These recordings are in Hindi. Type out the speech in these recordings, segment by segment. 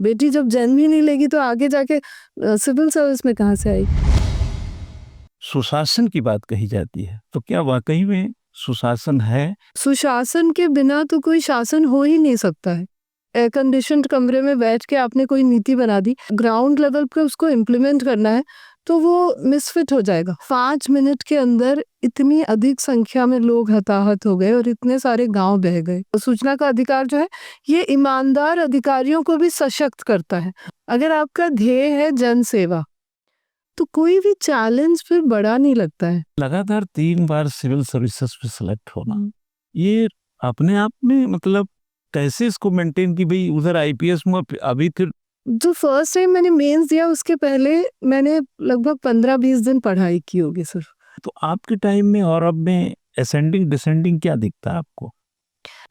बेटी जब जन्म ही नहीं लेगी तो आगे जाके सिविल सर्विस में कहाँ से आएगी? सुशासन की बात कही जाती है, तो क्या वाकई में सुशासन है? सुशासन के बिना तो कोई शासन हो ही नहीं सकता है। एयर कंडीशन्ड कमरे में बैठ के आपने कोई नीति बना दी, ग्राउंड लेवल पे उसको इम्प्लीमेंट करना है तो वो मिसफिट हो जाएगा। 5 मिनट के अंदर इतनी अधिक संख्या में लोग हताहत हो गए और इतने सारे गांव बह गए। सूचना का अधिकार जो है ये ईमानदार अधिकारियों को भी सशक्त करता है। अगर आपका ध्येय है जन सेवा तो कोई भी चैलेंज फिर बड़ा नहीं लगता है। लगातार 3 बार सिविल सर्विसेज में सेलेक्ट होना, ये अपने आप में मतलब कैसे इसको मेंटेन की? भाई उधर आईपीएस में अभी फिर जो फर्स्ट टाइम मैंने मेंस दिया उसके पहले मैंने लगभग 15-20 दिन पढ़ाई की होगी सिर्फ। तो आपके टाइम में और अब में असेंडिंग डिसेंडिंग क्या दिखता है आपको?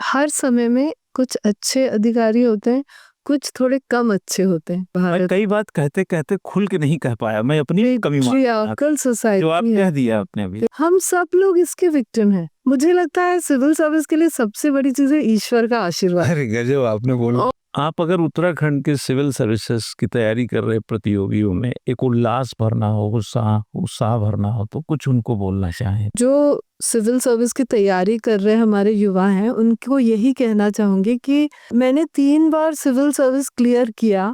हर समय में कुछ अच्छे अधिकारी होते हैं, कुछ थोड़े कम अच्छे होते हैं। मैं भारत कई बात कहते कहते खुल के नहीं कह पाया, मैं अपनी कमी मानता। पेट्रियार्कल जो आप सोसाइटी कह है, दिया आपने अभी, हम सब लोग इसके विक्टिम हैं। मुझे लगता है सिविल सर्विस के लिए सबसे बड़ी चीज है ईश्वर का आशीर्वाद। अरे गजब आपने बोला। आप अगर उत्तराखंड के सिविल सर्विसेज की तैयारी कर रहे प्रतियोगियों में एक उल्लास भरना हो, उत्साह भरना हो, तो कुछ उनको बोलना चाहें? जो सिविल सर्विस की तैयारी कर रहे हमारे युवा हैं उनको यही कहना चाहूंगी कि मैंने 3 बार सिविल सर्विस क्लियर किया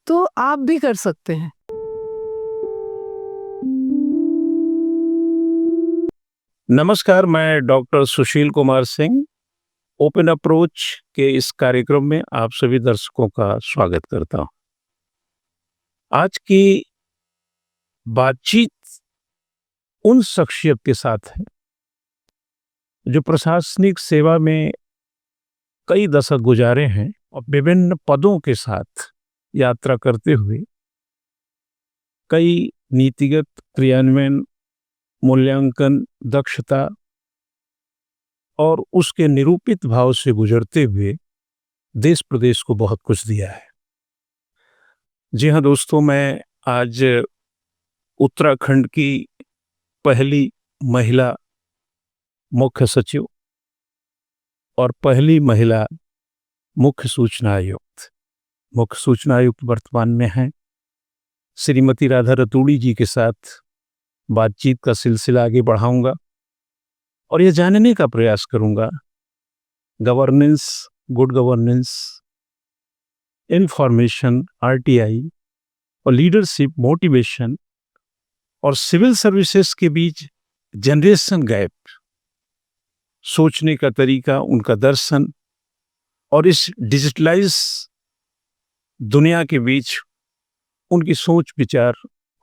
तो आप भी कर सकते हैं। नमस्कार, मैं doctor Sushil Kumar Singh open approach के इस कार्यक्रम में आप सभी दर्शकों का स्वागत करता हूं। आज की बातचीत उन शख्सियत के साथ है जो प्रशासनिक सेवा में कई दशक गुजारे हैं और विभिन्न पदों के साथ यात्रा करते हुए कई नीतिगत क्रियान्वयन, मूल्यांकन, दक्षता और उसके निरूपित भाव से गुजरते हुए देश प्रदेश को बहुत कुछ दिया है। जी हाँ दोस्तों, मैं आज उत्तराखंड की पहली महिला मुख्य सचिव और पहली महिला मुख्य सूचना आयुक्त वर्तमान में हैं, श्रीमती राधा रतूड़ी जी के साथ बातचीत का सिलसिला आगे बढ़ाऊंगा और यह जानने का प्रयास करूंगा governance, good governance, information, RTI और लीडरशिप, मोटिवेशन और सिविल सर्विसेज के बीच जनरेशन गैप, सोचने का तरीका, उनका दर्शन और इस डिजिटलाइज दुनिया के बीच उनकी सोच विचार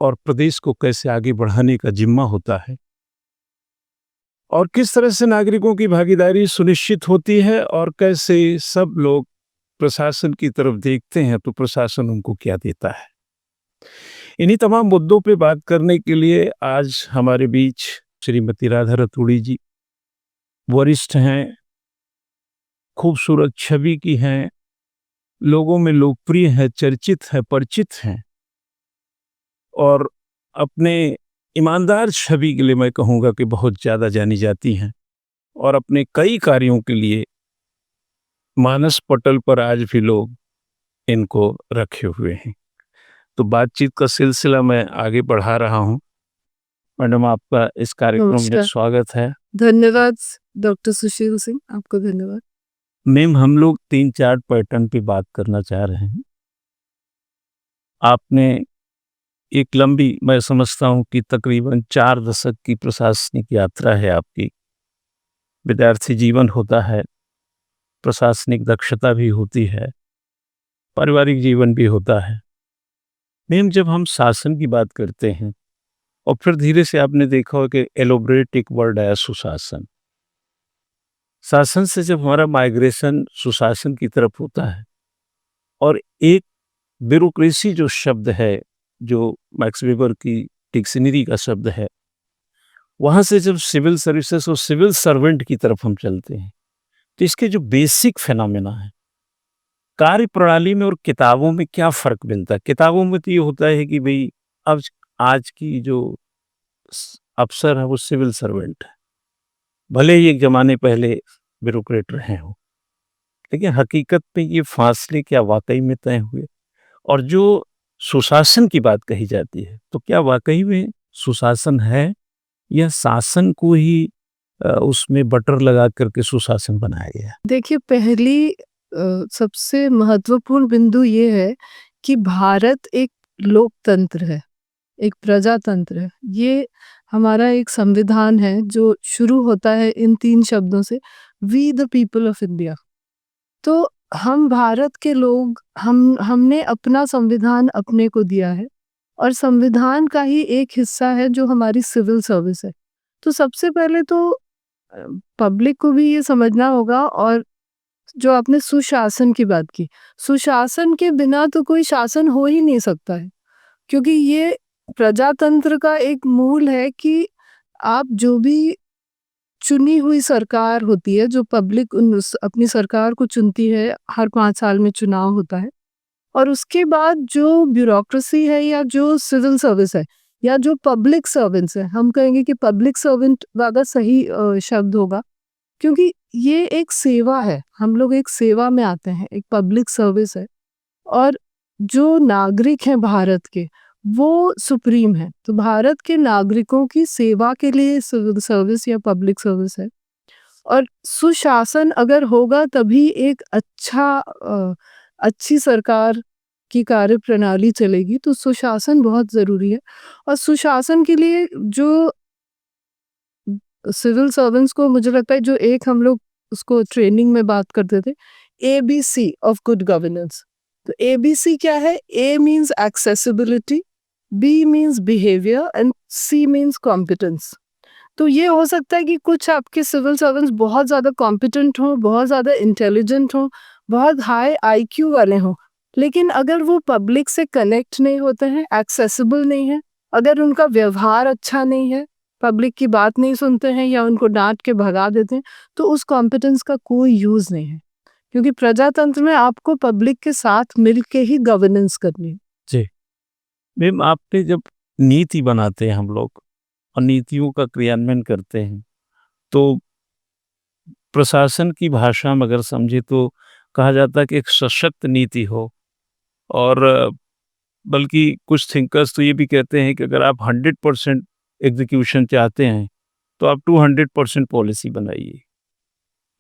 और प्रदेश को कैसे आगे बढ़ाने का जिम्मा होता है और किस तरह से नागरिकों की भागीदारी सुनिश्चित होती है और कैसे सब लोग प्रशासन की तरफ देखते हैं तो प्रशासन उनको क्या देता है। इन्हीं तमाम मुद्दों पे बात करने के लिए आज हमारे बीच श्रीमती राधा रतूड़ी जी वरिष्ठ हैं, खूबसूरत छवि की हैं, लोगों में लोकप्रिय हैं, चर्चित हैं, परिचित हैं और अपने ईमानदार छवि के लिए मैं कहूँगा कि बहुत ज़्यादा जानी जाती हैं और अपने कई कार्यों के लिए मानस पटल पर आज भी लोग इनको रखे हुए हैं। तो बातचीत का सिलसिला मैं आगे बढ़ा रहा हूँ। मैडम, आपका इस कार्यक्रम में स्वागत है। धन्यवाद डॉक्टर सुशील सिंह, आपको धन्यवाद। मैम, हम लोग 3-4 पैटर्न पे बात करना चाह रहे हैं। आपने एक लंबी, मैं समझता हूँ कि तकरीबन 4 दशक की प्रशासनिक यात्रा है आपकी। विद्यार्थी जीवन होता है, प्रशासनिक दक्षता भी होती है, पारिवारिक जीवन भी होता है। मैम, जब हम शासन की बात करते हैं और फिर धीरे से आपने देखा हो कि एलोबरेट एक वर्ड आया, सुशासन। शासन से जब हमारा माइग्रेशन सुशासन की तरफ होता है और एक ब्यूरोक्रेसी जो शब्द है, जो मैक्स वेबर की डिक्शनरी का शब्द है, वहाँ से जब सिविल सर्विसेज और सिविल सर्वेंट की तरफ हम चलते हैं तो इसके जो बेसिक फिनोमेना है, कार्य प्रणाली में और किताबों में क्या फ़र्क मिलता है? किताबों में तो ये होता है कि भई अब आज की जो अफ़सर है वो सिविल सर्वेंट है, भले ही एक ज़माने पहले ब्यूरोक्रेट रहे हों, लेकिन हकीकत में ये फासले क्या वाक़ई में तय हुए? और जो सुशासन की बात कही जाती है, तो क्या वाक़ई में सुशासन है या शासन को ही उसमें बटर लगा कर के सुशासन बनाया गया है? देखिए पहली सबसे महत्वपूर्ण बिंदु ये है कि भारत एक लोकतंत्र है, एक प्रजातंत्र है। ये हमारा एक संविधान है जो शुरू होता है इन 3 शब्दों से, we the people of India. तो हम भारत के लोग हमने अपना संविधान अपने को दिया है और संविधान का ही एक हिस्सा है जो हमारी सिविल सर्विस है। तो सबसे पहले तो पब्लिक को भी ये समझना होगा। और जो आपने सुशासन की बात की, सुशासन के बिना तो कोई शासन हो ही नहीं सकता है, क्योंकि ये प्रजातंत्र का एक मूल है कि आप जो भी चुनी हुई सरकार होती है, जो पब्लिक अपनी सरकार को चुनती है, हर 5 साल में चुनाव होता है, और उसके बाद जो ब्यूरोक्रेसी है या जो सिविल सर्विस है या जो पब्लिक सर्वेंट्स है, हम कहेंगे कि पब्लिक सर्वेंट ज़्यादा सही शब्द होगा, क्योंकि ये एक सेवा है। हम लोग एक सेवा में आते हैं, एक पब्लिक सर्विस है, और जो नागरिक हैं भारत के, वो सुप्रीम है। तो भारत के नागरिकों की सेवा के लिए सिविल सर्विस या पब्लिक सर्विस है। और सुशासन अगर होगा तभी एक अच्छी सरकार की कार्यप्रणाली चलेगी। तो सुशासन बहुत ज़रूरी है। और सुशासन के लिए जो सिविल सर्वेंट्स को, मुझे लगता है, जो एक हम लोग उसको ट्रेनिंग में बात करते थे, ABC ऑफ गुड गवर्नेंस। तो ABC क्या है? A means accessibility, B means behaviour and C means competence. तो ये हो सकता है कि कुछ आपके सिविल सर्वेंट्स बहुत ज़्यादा कॉम्पिटेंट हों, बहुत ज़्यादा इंटेलिजेंट हों, बहुत हाई IQ वाले हों, लेकिन अगर वो पब्लिक से कनेक्ट नहीं होते हैं, एक्सेसिबल नहीं है, अगर उनका व्यवहार अच्छा नहीं है, पब्लिक की बात नहीं सुनते हैं या उनको डांट के भगा देते हैं, तो उस कॉम्पिटेंस का कोई यूज़ नहीं है। क्योंकि प्रजातंत्र में आपको पब्लिक के साथ मिल के ही गवर्नेंस करनी है। जी। मैम, आपने जब नीति बनाते हैं हम लोग और नीतियों का क्रियान्वयन करते हैं, तो प्रशासन की भाषा में अगर समझे तो कहा जाता है कि एक सशक्त नीति हो। और बल्कि कुछ थिंकर्स तो ये भी कहते हैं कि अगर आप 100% एग्जीक्यूशन चाहते हैं तो आप 200% पॉलिसी बनाइए,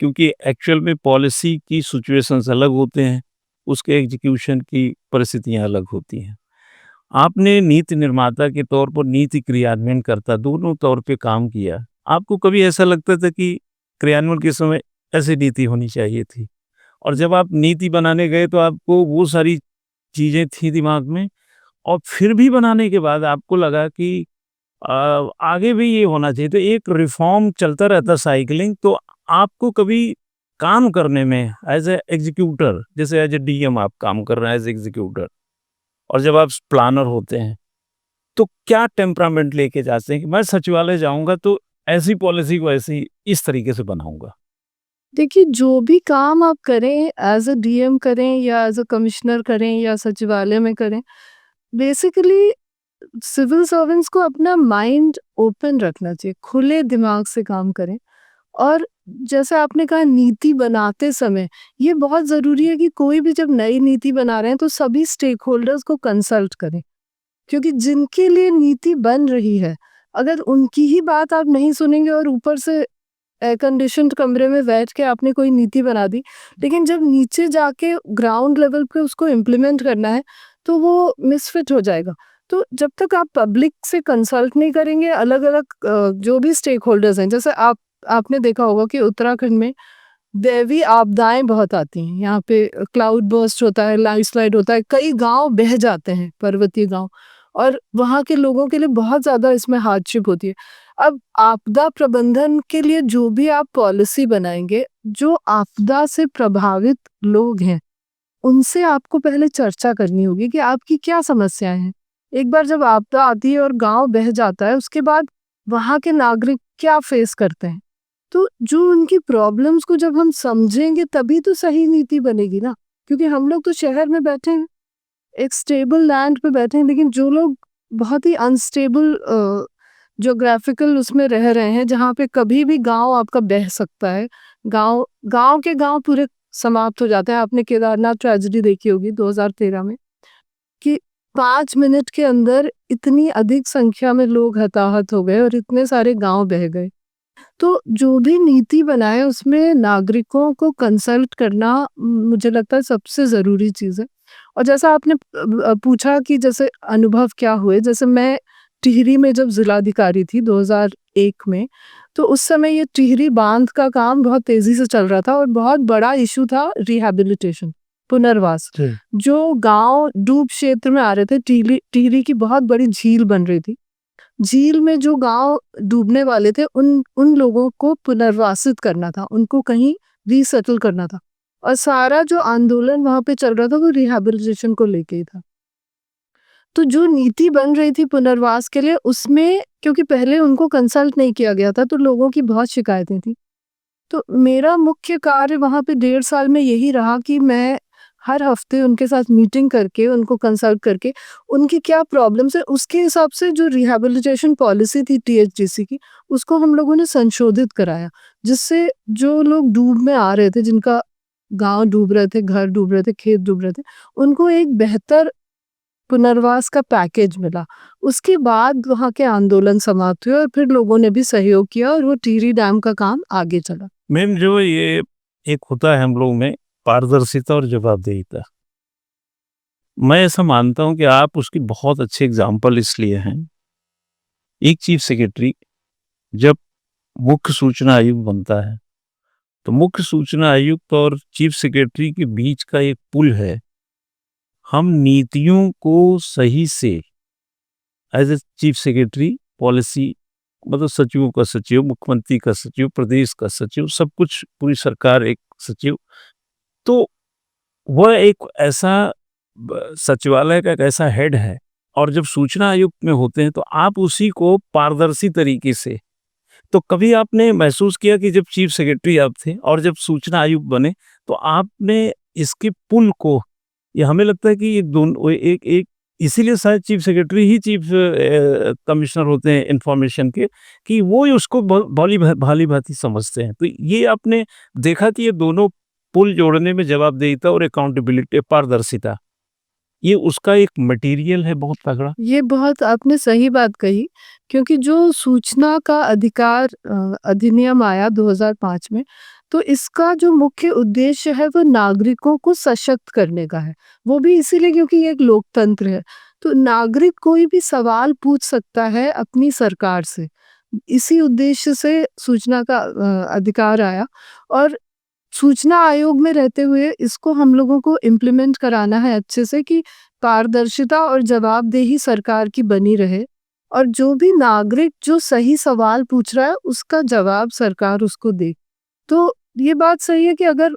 क्योंकि एक्चुअल में पॉलिसी की सिचुएशंस अलग होते हैं, उसके एग्जीक्यूशन की परिस्थितियां अलग होती हैं। आपने नीति निर्माता के तौर पर, नीति क्रियान्वयन करता, दोनों तौर पे काम किया। आपको कभी ऐसा लगता था कि क्रियान्वयन के समय ऐसी नीति होनी चाहिए थी? और जब आप नीति बनाने गए तो आपको वो सारी चीज़ें थी दिमाग में, और फिर भी बनाने के बाद आपको लगा कि आगे भी ये होना चाहिए। तो एक रिफॉर्म चलता रहता, साइक्लिंग। तो आपको कभी काम करने में एज़ ए एग्जीक्यूटर, जैसे एज़ ए DM आप काम कर रहे हैं एज़ एग्जीक्यूटर, और जब आप प्लानर होते हैं, तो क्या टेम्परामेंट लेके जाते हैं कि मैं सचिवालय जाऊँगा तो ऐसी पॉलिसी को ऐसी इस तरीके से बनाऊँगा? देखिए, जो भी काम आप करें, एज़ अ DM करें या एज़ अ कमिश्नर करें या सचिवालय में करें, बेसिकली सिविल सर्वेंट्स को अपना माइंड ओपन रखना चाहिए, खुले दिमाग से काम करें। और जैसे आपने कहा, नीति बनाते समय ये बहुत ज़रूरी है कि कोई भी जब नई नीति बना रहे हैं तो सभी स्टेक होल्डर्स को कंसल्ट करें, क्योंकि जिनके लिए नीति बन रही है, अगर उनकी ही बात आप नहीं सुनेंगे और ऊपर से एयर कंडीशन्ड कमरे में बैठ के आपने कोई नीति बना दी, लेकिन जब नीचे जाके ग्राउंड लेवल पे उसको इम्प्लीमेंट करना है तो वो मिसफिट हो जाएगा। तो जब तक आप पब्लिक से कंसल्ट नहीं करेंगे, अलग-अलग जो भी स्टेक होल्डर्स हैं, जैसे आपने देखा होगा कि उत्तराखंड में दैवीय आपदाएं बहुत आती हैं। यहाँ पे क्लाउड बर्स्ट होता है, लैंडस्लाइड होता है, कई गांव बह जाते हैं, पर्वतीय गांव, और वहाँ के लोगों के लिए बहुत ज़्यादा इसमें हार्डशिप होती है। अब आपदा प्रबंधन के लिए जो भी आप पॉलिसी बनाएंगे, जो आपदा से प्रभावित लोग हैं, उनसे आपको पहले चर्चा करनी होगी कि आपकी क्या समस्याएं हैं। एक बार जब आपदा आती है और गांव बह जाता है, उसके बाद वहाँ के नागरिक क्या फेस करते हैं, तो जो उनकी प्रॉब्लम्स को जब हम समझेंगे तभी तो सही नीति बनेगी ना। क्योंकि हम लोग तो शहर में बैठे हैं, एक स्टेबल लैंड पे बैठे हैं, लेकिन जो लोग बहुत ही अनस्टेबल ज्योग्राफिकल उसमें रह रहे हैं, जहाँ पे कभी भी गांव आपका बह सकता है, गांव गांव के गांव पूरे समाप्त हो जाते हैं। आपने केदारनाथ ट्रेजेडी देखी होगी 2013 में। कि 5 मिनट के अंदर इतनी अधिक संख्या में लोग हताहत हो गए और इतने सारे गांव बह गए। तो जो भी नीति बनाए उसमें नागरिकों को कंसल्ट करना मुझे लगता है सबसे ज़रूरी चीज़ है। और जैसा आपने पूछा कि जैसे अनुभव क्या हुए, जैसे मैं टिहरी में जब जिलाधिकारी थी 2001 में, तो उस समय ये टिहरी बांध का काम बहुत तेज़ी से चल रहा था और बहुत बड़ा इशू था रिहैबिलिटेशन, पुनर्वास। जो गाँव डूब क्षेत्र में आ रहे थे, टिहरी की बहुत बड़ी झील बन रही थी। झील में जो गांव डूबने वाले थे उन लोगों को पुनर्वासित करना था, उनको कहीं रीसेटल करना था। और सारा जो आंदोलन वहां पे चल रहा था वो रिहैबिलिटेशन को लेके ही था। तो जो नीति बन रही थी पुनर्वास के लिए, उसमें क्योंकि पहले उनको कंसल्ट नहीं किया गया था तो लोगों की बहुत शिकायतें थी। तो मेरा मुख्य कार्य वहां पे 1.5 साल में यही रहा कि मैं हर हफ्ते उनके साथ मीटिंग करके, उनको कंसल्ट करके, उनकी क्या प्रॉब्लम्स है उसके हिसाब से जो रिहैबिलिटेशन पॉलिसी थी टीएचडीसी की, उसको हम लोगों ने संशोधित कराया, जिससे जो लोग डूब में आ रहे थे, जिनका गांव डूब रहे थे, घर डूब रहे थे, खेत डूब रहे थे, उनको एक बेहतर पुनर्वास का पैकेज मिला। उसके बाद वहाँ के आंदोलन समाप्त हुए और फिर लोगों ने भी सहयोग किया और वो टिहरी डैम का काम आगे चला। मैम, जो ये एक होता है हम लोग में पारदर्शिता और जवाबदेहिता, मैं ऐसा मानता हूं कि आप उसकी बहुत अच्छे एग्जाम्पल इसलिए हैं। एक चीफ सेक्रेटरी जब मुख्य सूचना आयुक्त बनता है तो मुख्य सूचना आयुक्त और चीफ सेक्रेटरी के बीच का एक पुल है। हम नीतियों को सही से as a chief secretary policy, मतलब सचिवों का सचिव, मुख्यमंत्री का सचिव, प्रदेश का सचिव, सब कुछ पूरी सरकार एक सचिव, तो वह एक ऐसा सचिवालय का एक ऐसा हेड है। और जब सूचना आयुक्त में होते हैं तो आप उसी को पारदर्शी तरीके से, तो कभी आपने महसूस किया कि जब चीफ सेक्रेटरी आप थे और जब सूचना आयुक्त बने तो आपने इसके पुल को, ये हमें लगता है कि ये दोनों एक एक इसीलिए शायद चीफ सेक्रेटरी ही चीफ कमिश्नर होते हैं इंफॉर्मेशन के, कि वो ही उसको भाली भांति समझते हैं। तो ये आपने देखा कि ये दोनों पुल जोड़ने में जवाबदेहिता और अकाउंटेबिलिटी, पारदर्शिता, ये उसका एक मटेरियल है बहुत तगड़ा। ये बहुत आपने सही बात कही, क्योंकि जो सूचना का अधिकार अधिनियम आया 2005 में, तो इसका जो मुख्य उद्देश्य है वो नागरिकों को सशक्त करने का है। वो भी इसीलिए क्योंकि ये एक लोकतंत्र है, तो नागरिक कोई भी सवाल पूछ सकता है अपनी सरकार से। इसी उद्देश्य से सूचना का अधिकार आया और सूचना आयोग में रहते हुए इसको हम लोगों को इम्प्लीमेंट कराना है अच्छे से, कि पारदर्शिता और जवाबदेही सरकार की बनी रहे और जो भी नागरिक जो सही सवाल पूछ रहा है उसका जवाब सरकार उसको दे। तो ये बात सही है कि अगर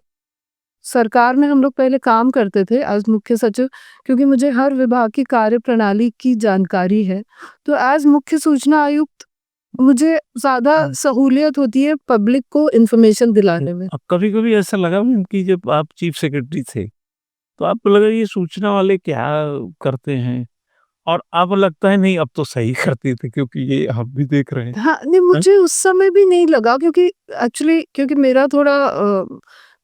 सरकार में हम लोग पहले काम करते थे एज मुख्य सचिव, क्योंकि मुझे हर विभाग की कार्यप्रणाली की जानकारी है, तो एज मुख्य सूचना आयुक्त मुझे ज़्यादा सहूलियत होती है पब्लिक को इन्फॉर्मेशन दिलाने में। अब कभी-कभी ऐसा लगा कि जब आप चीफ सेक्रेटरी थे, तो आपको लगा ये सूचना वाले क्या करते हैं? और अब लगता है नहीं, अब तो सही करते थे क्योंकि ये हम भी देख रहे हैं। हाँ, नहीं मुझे उस समय भी नहीं लगा, क्योंकि एक्चुअली क्योंकि मेरा थोड़ा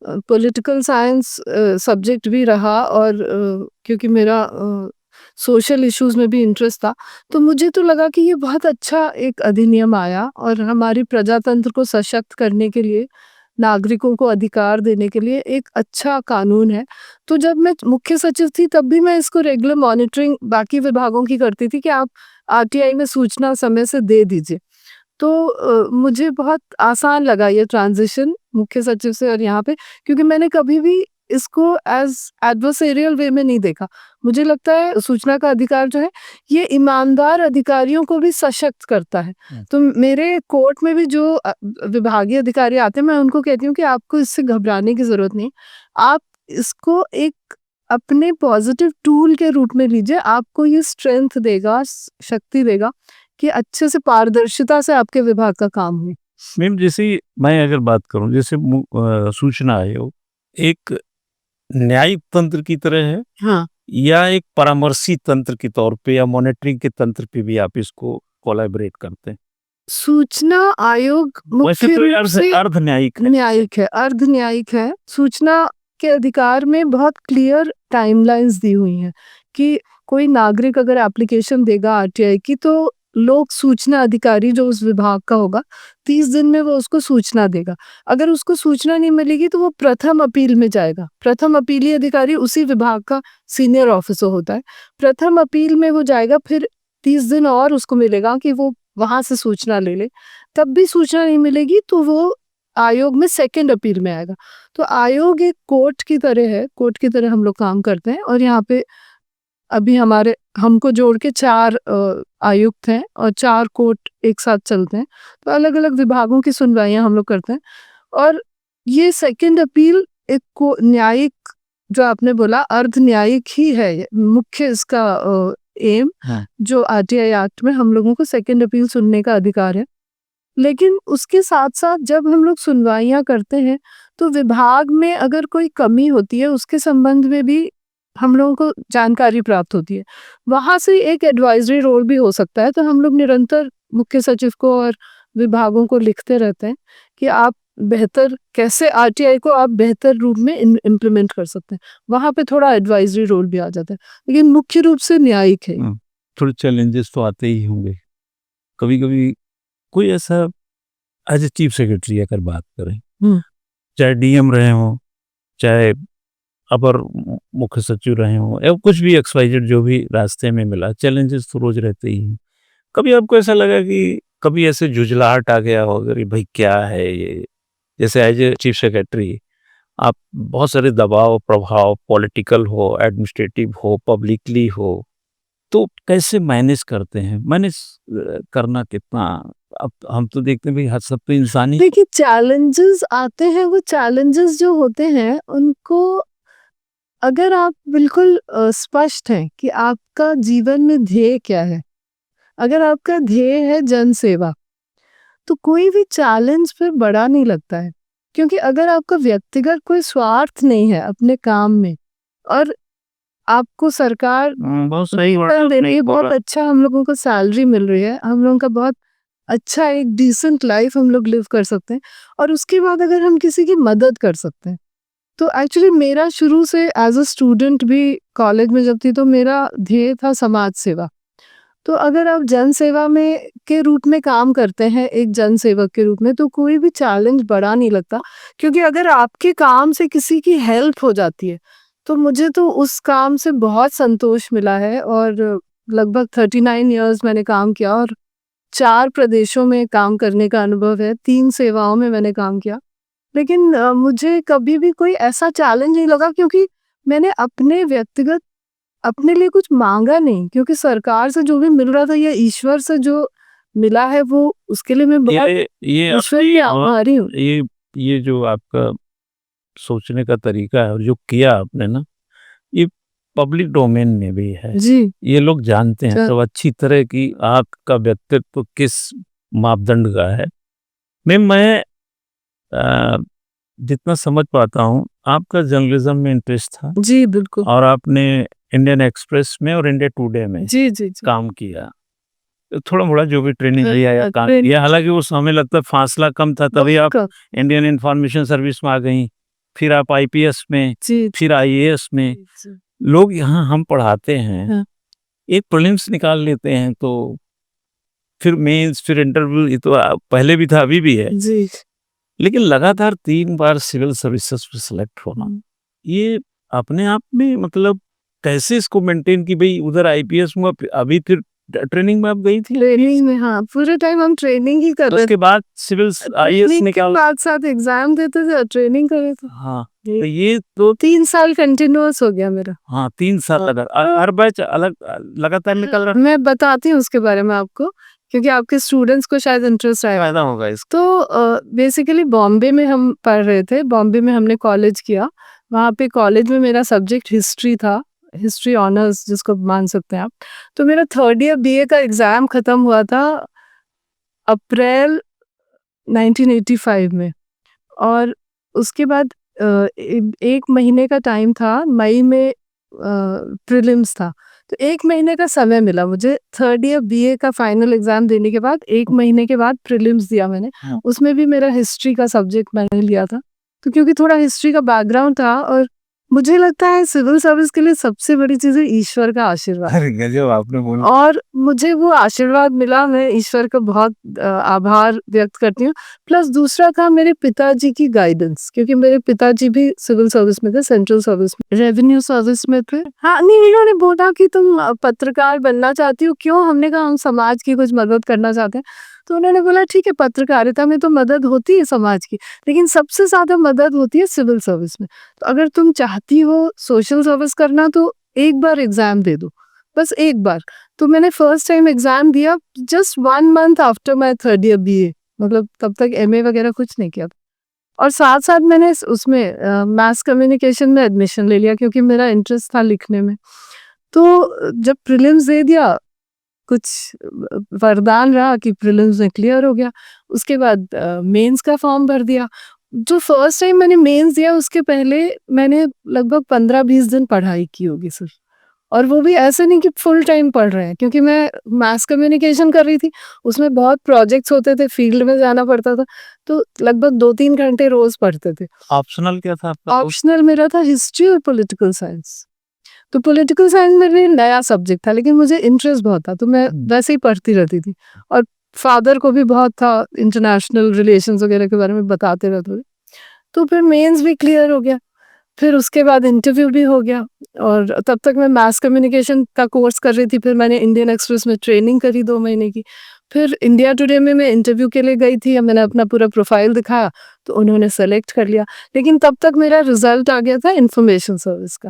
पॉलिटिकल साइंस सब्जेक्ट भी रहा और क्योंकि मेरा सोशल इश्यूज में भी इंटरेस्ट था, तो मुझे तो लगा कि ये बहुत अच्छा एक अधिनियम आया और हमारी प्रजातंत्र को सशक्त करने के लिए, नागरिकों को अधिकार देने के लिए एक अच्छा कानून है। तो जब मैं मुख्य सचिव थी तब भी मैं इसको रेगुलर मॉनिटरिंग बाकी विभागों की करती थी कि आप आरटीआई में सूचना समय से दे दीजिए। तो मुझे बहुत आसान लगा ये ट्रांजिशन मुख्य सचिव से और यहाँ पे, क्योंकि मैंने कभी भी इसको एज एडवर्सेरियल वे में नहीं देखा। मुझे लगता है सूचना का अधिकार जो है ये ईमानदार अधिकारियों को भी सशक्त करता है। तो मेरे कोर्ट में भी जो विभागीय अधिकारी आते हैं, मैं उनको कहती हूँ कि आपको इससे घबराने की जरूरत नहीं, आप इसको एक अपने पॉजिटिव टूल के रूप में लीजिए। आपको ये स्ट्रेंथ देगा, शक्ति देगा कि अच्छे से पारदर्शिता से आपके विभाग का काम हो। मैम, जैसे मैं अगर बात करूं, जैसे सूचना आयोग एक न्यायिक तंत्र की तरह है, हाँ, या एक परामर्शी तंत्र के तौर पे या मॉनिटरिंग के तंत्र पे भी आप इसको कोलैबोरेट करते हैं? सूचना आयोग वैसे मुख्य तो रूप यार से अर्ध न्यायिक है। न्यायिक है, अर्ध न्यायिक है। सूचना के अधिकार में बहुत क्लियर टाइमलाइंस दी हुई हैं कि कोई नागरिक अगर एप्लीकेशन देगा आरटीआई की तो लोक सूचना अधिकारी जो उस विभाग का होगा 30 दिन में वो उसको सूचना देगा। अगर उसको सूचना नहीं मिलेगी तो वो प्रथम अपील में जाएगा। प्रथम अपीली अधिकारी उसी विभाग का सीनियर ऑफिसर होता है। प्रथम अपील में वो जाएगा, फिर 30 दिन और उसको मिलेगा कि वो वहां से सूचना ले ले। तब भी सूचना नहीं मिलेगी तो वो आयोग में सेकंड अपील में आएगा। तो आयोग एक कोर्ट की तरह है, कोर्ट की तरह हम लोग काम करते हैं। और यहाँ पे अभी हमको जोड़ के 4 आयुक्त हैं और 4 कोर्ट एक साथ चलते हैं। तो अलग अलग विभागों की सुनवाइयां हम लोग करते हैं। और ये सेकंड अपील एक को न्यायिक, जो आपने बोला अर्ध न्यायिक ही है, ये मुख्य इसका एम हाँ। जो आरटीआई एक्ट में हम लोगों को सेकंड अपील सुनने का अधिकार है। लेकिन उसके साथ साथ जब हम लोग सुनवाइयां करते हैं तो विभाग में अगर कोई कमी होती है उसके संबंध में भी हम लोगों को जानकारी प्राप्त होती है। वहां से एक एडवाइजरी रोल भी हो सकता है। तो हम लोग निरंतर मुख्य सचिव को और विभागों को लिखते रहते हैं कि आप बेहतर कैसे आरटीआई को आप बेहतर रूप में इम्प्लीमेंट कर सकते हैं। वहां पे थोड़ा एडवाइजरी रोल भी आ जाता है, लेकिन मुख्य रूप से न्यायिक है। थोड़े चैलेंजेस तो आते ही होंगे। कभी कभी कोई ऐसा एज ए चीफ सेक्रेटरी अगर बात करें, चाहे डीएम रहे हों, चाहे अपर मुख्य सचिव रहे हों, या कुछ भी एक्सवाइजेड जो भी रास्ते में मिला, चैलेंजेस तो रोज रहते ही हैं। कभी आपको ऐसा लगा कि कभी ऐसे झुंझलाहट आ गया हो, अरे भाई क्या है ये, जैसे एज ए चीफ सेक्रेटरी आप बहुत सारे दबाव प्रभाव, पॉलिटिकल हो, एडमिनिस्ट्रेटिव हो, पब्लिकली हो, तो कैसे मैनेज करते हैं? मैनेज करना कितना, अब हम तो देखते हैं भाई हर सब तो इंसान ही। देखिए चैलेंजेस आते हैं, वो चैलेंजेस जो होते हैं उनको अगर आप बिल्कुल स्पष्ट हैं कि आपका जीवन में ध्येय क्या है, अगर आपका ध्येय है जन सेवा, तो कोई भी चैलेंज फिर बड़ा नहीं लगता है। क्योंकि अगर आपका व्यक्तिगत कोई स्वार्थ नहीं है अपने काम में और आपको सरकार बहुत सही दे रही है, बहुत अच्छा हम लोगों को सैलरी मिल रही है, हम लोगों का बहुत अच्छा एक डिसेंट लाइफ हम लोग लिव कर सकते हैं, और उसके बाद अगर हम किसी की मदद कर सकते हैं। तो एक्चुअली मेरा शुरू से एज अ स्टूडेंट भी कॉलेज में जब थी तो मेरा ध्येय था समाज सेवा। तो अगर आप जन सेवा में के रूप में काम करते हैं एक जन सेवक के रूप में, तो कोई भी चैलेंज बड़ा नहीं लगता। क्योंकि अगर आपके काम से किसी की हेल्प हो जाती है तो मुझे तो उस काम से बहुत संतोष मिला है। और लगभग 39 इयर्स मैंने काम किया और 4 प्रदेशों में काम करने का अनुभव है, 3 सेवाओं में मैंने काम किया। लेकिन मुझे कभी भी कोई ऐसा चैलेंज नहीं लगा, क्योंकि मैंने अपने व्यक्तिगत अपने लिए कुछ मांगा नहीं, क्योंकि सरकार से जो भी मिल रहा था या ईश्वर से जो मिला है वो उसके लिए मैं बहुत ये ईश्वर की आभारी हूँ। ये जो आपका सोचने का तरीका है और जो किया आपने ना, ये पब्लिक डोमेन में भी है। जी ये लोग जानते हैं सब अच्छी तरह कि आपका व्यक्तित्व किस मापदंड का है। मैं जितना समझ पाता हूँ आपका जर्नलिज्म में इंटरेस्ट था। जी बिल्कुल। और आपने इंडियन एक्सप्रेस में और इंडिया टुडे में जी जी जी काम किया, तो थोड़ा मोड़ा जो भी ट्रेनिंग लिया या काम किया, हालांकि उस समय लगता है फासला कम था, तभी आप इंडियन इंफॉर्मेशन सर्विस में आ गई, फिर आप आईपीएस में, फिर आईएएस में। लोग यहाँ हम पढ़ाते हैं, एक प्रीलिम्स निकाल लेते हैं तो फिर मेंस, फिर इंटरव्यू, ये तो पहले भी था अभी भी है जी। लेकिन लगातार 3 बार सिविल सर्विसेज में सेलेक्ट होना, ये अपने आप में मतलब कैसे इसको मेंटेन की? भाई उधर आईपीएस हुआ, अभी फिर ट्रेनिंग में आप गई थी? ट्रेनिंग में, हाँ, पूरे टाइम हम ट्रेनिंग ही कर रहे थे। उसके बाद सिविल आईएएस निकाल, साथ एग्जाम देते थे, ट्रेनिंग कर रहे थे। हाँ, तो ये तो 3 साल कंटिन्यूअस हो गया मेरा। हाँ 3 साल लगातार, हर बैच अलग लगातार निकल रहा। मैं बताती हूँ उसके बारे में आपको, क्योंकि आपके स्टूडेंट्स को शायद इंटरेस्ट आएगा, फायदा होगा इसका। तो बेसिकली बॉम्बे में हम पढ़ रहे थे, बॉम्बे में हमने कॉलेज किया। वहाँ पे कॉलेज में मेरा सब्जेक्ट हिस्ट्री था, हिस्ट्री ऑनर्स जिसको मान सकते हैं आप। तो मेरा 3rd ईयर बीए का एग्जाम खत्म हुआ था अप्रैल 1985 में, और उसके बाद 1 महीने का टाइम था, मई में प्रीलिम्स था। तो 1 महीने का समय मिला मुझे 3rd ईयर बीए का फाइनल एग्जाम देने के बाद। 1 महीने के बाद प्रीलिम्स दिया मैंने, उसमें भी मेरा हिस्ट्री का सब्जेक्ट मैंने लिया था। तो क्योंकि थोड़ा हिस्ट्री का बैकग्राउंड था और मुझे लगता है सिविल सर्विस के लिए सबसे बड़ी चीज़ है ईश्वर का आशीर्वाद। अरे गजब आपने बोला। और मुझे वो आशीर्वाद मिला, मैं ईश्वर का बहुत आभार व्यक्त करती हूँ। प्लस दूसरा था मेरे पिताजी की गाइडेंस, क्योंकि मेरे पिताजी भी सिविल सर्विस में थे, सेंट्रल सर्विस में, रेवेन्यू सर्विस में थे। हाँ, नहीं, इन्होंने बोला कि तुम पत्रकार बनना चाहती हो, क्यों? हमने कहा हम समाज की कुछ मदद करना चाहते हैं। तो उन्होंने बोला ठीक है, पत्रकारिता में तो मदद होती है समाज की, लेकिन सबसे ज़्यादा मदद होती है सिविल सर्विस में। तो अगर तुम चाहती हो सोशल सर्विस करना तो एक बार एग्ज़ाम दे दो, बस एक बार। तो मैंने फर्स्ट टाइम एग्ज़ाम दिया just 1 month after my 3rd year BA, मतलब तब तक एमए वगैरह कुछ नहीं किया था। और साथ-साथ मैंने उसमें मास कम्युनिकेशन में एडमिशन ले लिया, क्योंकि मेरा इंटरेस्ट था लिखने में। तो जब प्रीलिम्स दे दिया, कुछ वरदान रहा कि प्रीलिम्स में क्लियर हो गया। उसके बाद मेंस का फॉर्म भर दिया। जो फर्स्ट टाइम मैंने मेंस दिया उसके पहले मैंने लगभग 15-20 दिन पढ़ाई की होगी सिर्फ। और वो भी ऐसे नहीं कि फुल टाइम पढ़ रहे हैं, क्योंकि मैं मास कम्युनिकेशन कर रही थी, उसमें बहुत प्रोजेक्ट्स होते थे, फील्ड में जाना पड़ता था, तो लगभग 2-3 घंटे रोज पढ़ते थे। ऑप्शनल क्या था आपका? ऑप्शनल मेरा था हिस्ट्री और पॉलिटिकल साइंस। तो पॉलिटिकल साइंस मेरे लिए नया सब्जेक्ट था, लेकिन मुझे इंटरेस्ट बहुत था, तो मैं वैसे ही पढ़ती रहती थी। और फादर को भी बहुत था, इंटरनेशनल रिलेशंस वगैरह के बारे में बताते रहते थे। तो फिर मेंस भी क्लियर हो गया, फिर उसके बाद इंटरव्यू भी हो गया। और तब तक मैं मास कम्युनिकेशन का कोर्स कर रही थी, फिर मैंने इंडियन एक्सप्रेस में ट्रेनिंग करी 2 महीने की। फिर इंडिया टुडे में मैं इंटरव्यू के लिए गई थी, मैंने अपना पूरा प्रोफाइल दिखाया, तो उन्होंने सेलेक्ट कर लिया। लेकिन तब तक मेरा रिजल्ट आ गया था इन्फॉर्मेशन सर्विस का।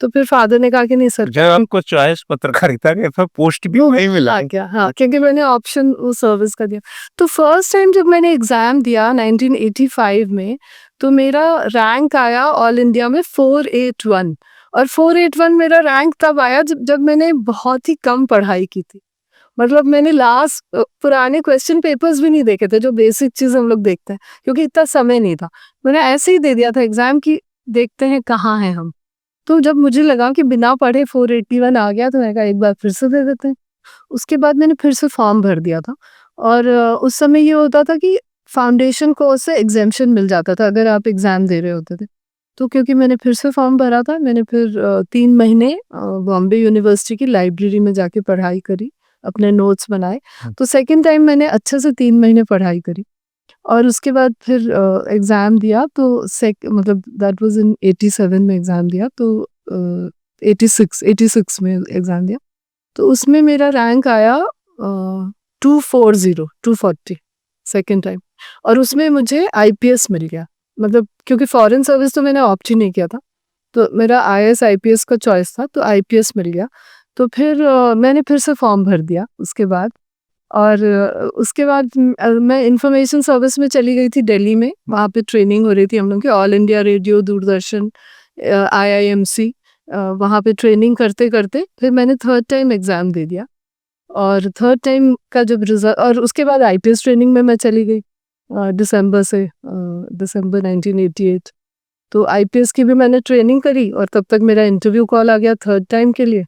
तो फिर फादर ने कहा कि नहीं सर, जब आपको चॉइस पत्रकारिता के था, पोस्ट भी वही मिला। आ गया, हाँ, क्योंकि मैंने ऑप्शन वो सर्विस का दिया। तो फर्स्ट टाइम जब मैंने एग्जाम दिया 1985 में, तो मेरा रैंक आया ऑल इंडिया में 481। और 481 मेरा रैंक तब आया जब मैंने बहुत ही कम पढ़ाई की थी। मतलब मैंने लास्ट पुराने क्वेश्चन पेपर्स भी नहीं देखे थे, जो बेसिक चीज हम लोग देखते हैं, क्योंकि इतना समय नहीं था। मैंने ऐसे ही दे दिया था एग्जाम की, देखते हैं कहाँ हैं हम। तो जब मुझे लगा कि बिना पढ़े 481 आ गया, तो मैंने कहा एक बार फिर से दे देते हैं। उसके बाद मैंने फिर से फॉर्म भर दिया था। और उस समय ये होता था कि फाउंडेशन कोर्स से एग्जेम्पशन मिल जाता था अगर आप एग्जाम दे रहे होते थे। तो क्योंकि मैंने फिर से फॉर्म भरा था, मैंने फिर 3 महीने बॉम्बे यूनिवर्सिटी की लाइब्रेरी में जाके पढ़ाई करी, अपने नोट्स बनाए। तो सेकेंड टाइम मैंने अच्छे से 3 महीने पढ़ाई करी। और उसके बाद फिर एग्ज़ाम दिया, तो मतलब दैट वाज इन 87 में एग्ज़ाम दिया, तो 86 में एग्ज़ाम दिया। तो उसमें मेरा रैंक आया 240 सेकेंड टाइम। और उसमें मुझे आईपीएस मिल गया, मतलब क्योंकि फॉरेन सर्विस तो मैंने ऑप्ट ही नहीं किया था, तो मेरा आईएएस आईपीएस का चॉइस था, तो आईपीएस मिल गया। तो फिर मैंने फिर से फॉर्म भर दिया उसके बाद। और उसके बाद मैं इंफॉर्मेशन सर्विस में चली गई थी दिल्ली में, वहाँ पे ट्रेनिंग हो रही थी हम लोग की, all India radio, Doordarshan, IIMC, वहाँ पे ट्रेनिंग करते करते फिर मैंने 3rd टाइम एग्ज़ाम दे दिया। और 3rd टाइम का जब रिजल्ट, और उसके बाद आईपीएस ट्रेनिंग में मैं चली गई दिसंबर 1988। तो आईपीएस की भी मैंने ट्रेनिंग करी, और तब तक मेरा इंटरव्यू कॉल आ गया 3rd टाइम के लिए।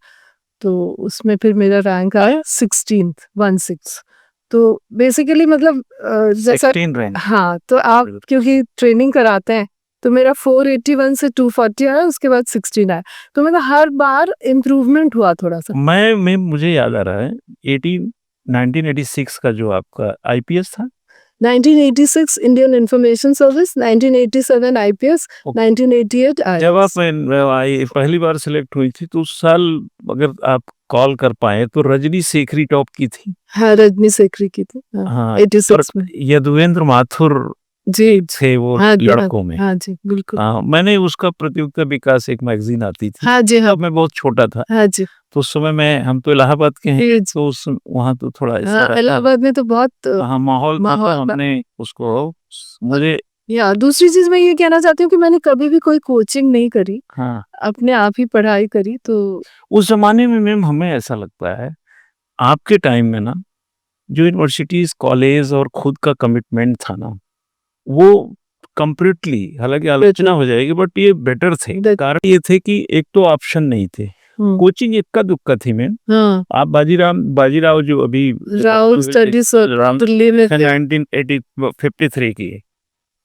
तो उसमें फिर मेरा रैंक आया 16th। तो बेसिकली मतलब जैसा 16 रैंक। हाँ, तो आप क्योंकि ट्रेनिंग कराते हैं, तो मेरा 481 से 240 आया, उसके बाद 16 आया। तो मतलब हर बार इम्प्रूवमेंट हुआ थोड़ा सा। मुझे याद आ रहा है 1986 का जो आपका आईपीएस था, 1986 इंडियन इंफॉर्मेशन सर्विस, 1987 आईपीएस, 1988 जब आईएएस। आप पहली बार सिलेक्ट हुई थी, तो उस साल अगर आप कॉल कर पाए तो रजनी शेखरी टॉप की थी। हाँ, रजनी शेखरी की थी, हाँ, हाँ, 86 में। यदुवेंद्र माथुर जी, थे वो हाँ जी, लड़कों में। हाँ जी, बिल्कुल। मैंने उसका प्रतियोगिता विकास एक मैगजीन आती थी, हाँ जी, हाँ, तब मैं बहुत छोटा था, हाँ जी। तो उस समय हम तो इलाहाबाद के हैं, जी, जी। तो वहाँ तो थोड़ा ऐसा हाँ, इलाहाबाद में तो बहुत माहौल था, तो हमने उसको मुझे या दूसरी चीज मैं ये कहना चाहती हूँ कि मैंने कभी भी कोई कोचिंग नहीं करी, हाँ, अपने आप ही पढ़ाई करी। तो उस जमाने में मैम हमें ऐसा लगता है, आपके टाइम में ना जो यूनिवर्सिटीज, कॉलेज और खुद का कमिटमेंट था ना, वो कंप्लीटली, हालांकि आलोचना हो जाएगी, बट ये बेटर थे। कारण ये थे कि एक तो ऑप्शन नहीं थे, कोचिंग इक्का दुक्का थी मैम। हाँ, आप बाजीराव जो अभी राहुल स्टडी सर्कल में 1953 की,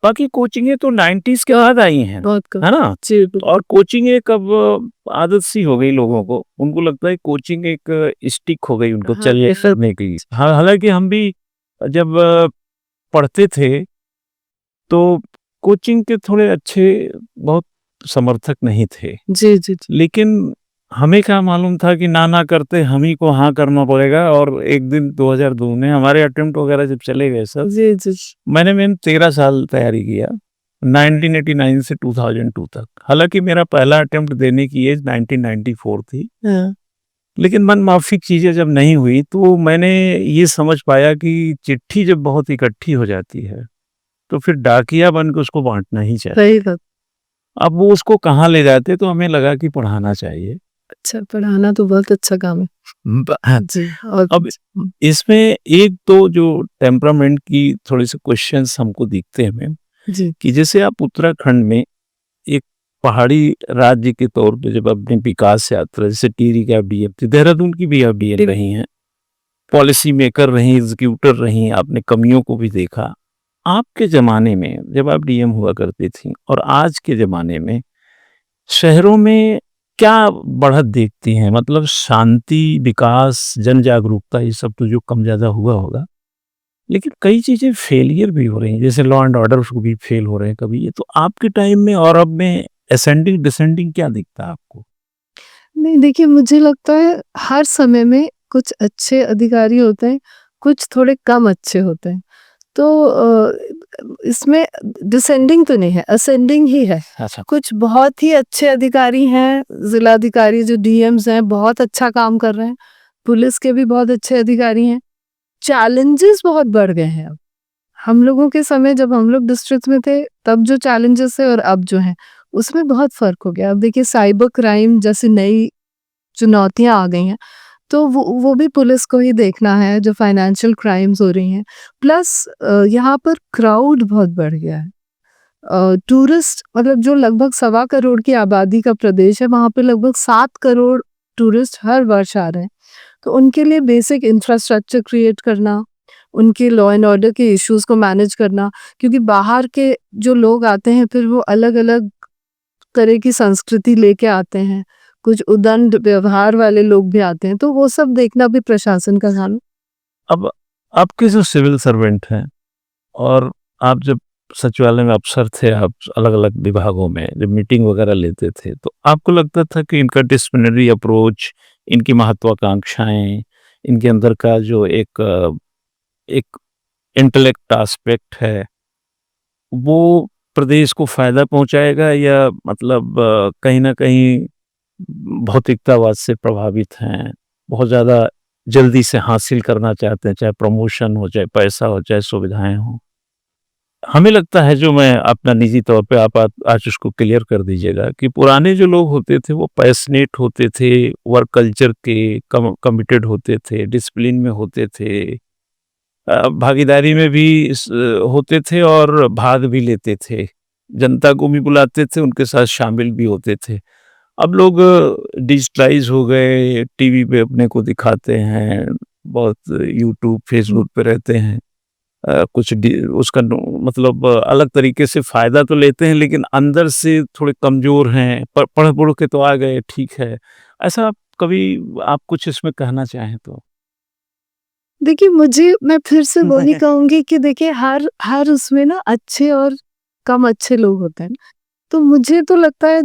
बाकी कोचिंगें तो 90s के बाद आई हैं, बहुत कम। है ना? जी, बिल्कुल। और कोचिंग एक अब आदत सी हो गई लोगों को। उनको लगता है कोचिंग एक स्टिक हो गई उनको हाँ, चलिए बिल्कुल। करने की। हालाँकि हम भी जब पढ़ते थे तो कोचिंग के थोड़े अच्छे बहुत समर्थक नहीं थे। जी, जी, जी। लेकिन हमें क्या मालूम था कि ना करते हम ही को हाँ करना पड़ेगा और एक दिन 2002 में हमारे अटेम्प्ट वगैरह जब चले गए सब, जी, जी। मैंने 13 साल तैयारी किया 1989 से 2002 तक। हालाँकि मेरा पहला अटेम्प्ट देने की एज 1994 थी। हाँ, लेकिन मनमाफ़िक चीज़ें जब नहीं हुई तो मैंने ये समझ पाया कि चिट्ठी जब बहुत इकट्ठी हो जाती है, तो फिर डाकिया बन के उसको बाँटना ही चाहिए। सही बात। अब वो उसको कहाँ ले जाते तो हमें लगा कि पढ़ाना चाहिए। अच्छा, पढ़ाना तो बहुत अच्छा काम है। हाँ, जी, और अब इसमें एक तो जो टेम्परामेंट की थोड़े-से क्वेश्चन्स हमको दिखते हैं जी, कि जैसे आप उत्तराखंड में एक पहाड़ी राज्य के तौर पे जब अपनी विकास यात्रा जैसे टिहरी की आप डीएम थी, देहरादून की भी आप डीएम रही हैं, पॉलिसी मेकर रहीं, एग्जीक्यूटर रहीं, आपने कमियों को भी देखा। आपके ज़माने में जब आप डीएम हुआ करती थीं और आज के ज़माने में शहरों में क्या बढ़त देखती हैं? मतलब शांति, विकास, जन जागरूकता ये सब तो जो कम ज़्यादा हुआ होगा। लेकिन कई चीज़ें फेलियर भी हो रही हैं, जैसे लॉ एंड ऑर्डर भी फेल हो रहे हैं कभी। ये तो आपके टाइम में और अब में असेंडिंग डिसेंडिंग क्या दिखता है आपको? नहीं देखिए मुझे लगता है हर समय में कुछ अच्छे अधिकारी होते हैं, कुछ थोड़े कम अच्छे होते हैं। तो इसमें डिसेंडिंग तो नहीं है, असेंडिंग ही है। अच्छा। कुछ बहुत ही अच्छे अधिकारी हैं, ज़िलाधिकारी जो डीएम्स हैं, बहुत अच्छा काम कर रहे हैं। पुलिस के भी बहुत अच्छे अधिकारी हैं। चैलेंजेस बहुत बढ़ गए हैं अब। हम लोगों के समय जब हम लोग डिस्ट्रिक्ट में थे, तब जो चैलेंजेस थे और अब जो हैं, उसमें बहुत फ़र्क हो गया। अब देखिए साइबर क्राइम जैसी नई चुनौतियाँ आ गई हैं, तो वो भी पुलिस को ही देखना है, जो फाइनेंशियल क्राइम्स हो रही हैं। प्लस यहाँ पर क्राउड बहुत बढ़ गया है। टूरिस्ट मतलब जो लगभग 1.25 करोड़ की आबादी का प्रदेश है, वहाँ पे लगभग 7 करोड़ टूरिस्ट हर वर्ष आ रहे हैं। तो उनके लिए बेसिक इंफ्रास्ट्रक्चर क्रिएट करना, उनके लॉ एंड ऑर्डर के इश्यूज़ को मैनेज करना, क्योंकि बाहर के जो लोग आते हैं, फिर वो अलग-अलग तरह की संस्कृति लेके आते हैं। कुछ उदंड व्यवहार वाले लोग भी आते हैं, तो वो सब देखना भी प्रशासन का काम है। अब आपके जो सिविल सर्वेंट हैं और आप जब सचिवालय में अफ़सर थे, आप अलग-अलग विभागों में जब मीटिंग वगैरह लेते थे, तो आपको लगता था कि इनका डिसिप्लिनरी अप्रोच, इनकी महत्वाकांक्षाएँ, इनके अंदर का जो एक इंटेलेक्ट एस्पेक्ट है, वो प्रदेश को फ़ायदा पहुँचाएगा या मतलब कहीं न कहीं भौतिकतावाद से प्रभावित हैं, बहुत ज़्यादा जल्दी से हासिल करना चाहते हैं, चाहे प्रमोशन हो, चाहे पैसा हो, चाहे सुविधाएँ हों। हमें लगता है जो मैं अपना निजी तौर पे आप आज उसको क्लियर कर दीजिएगा कि पुराने जो लोग होते थे वो पैशनेट होते थे, वर्क कल्चर के कमिटेड होते थे, डिसिप्लिन में होते थे, भागीदारी में भी होते थे और भाग भी लेते थे। जनता को भी बुलाते थे, उनके साथ शामिल भी होते थे। अब लोग डिजिटलाइज़ हो गए, टीवी पे अपने को दिखाते हैं, बहुत यूट्यूब, फेसबुक पे रहते हैं। कुछ उसका मतलब अलग तरीके से फ़ायदा तो लेते हैं लेकिन अंदर से थोड़े कमज़ोर हैं, पढ़-पुढ़ के तो आ गए, ठीक है। ऐसा कभी आप कुछ इसमें कहना चाहें तो? देखिए मैं फिर से वही कहूँगी कि देखिए हर हर उसमें ना अच्छे और कम अच्छे लोग होते हैं। तो मुझे तो लगता है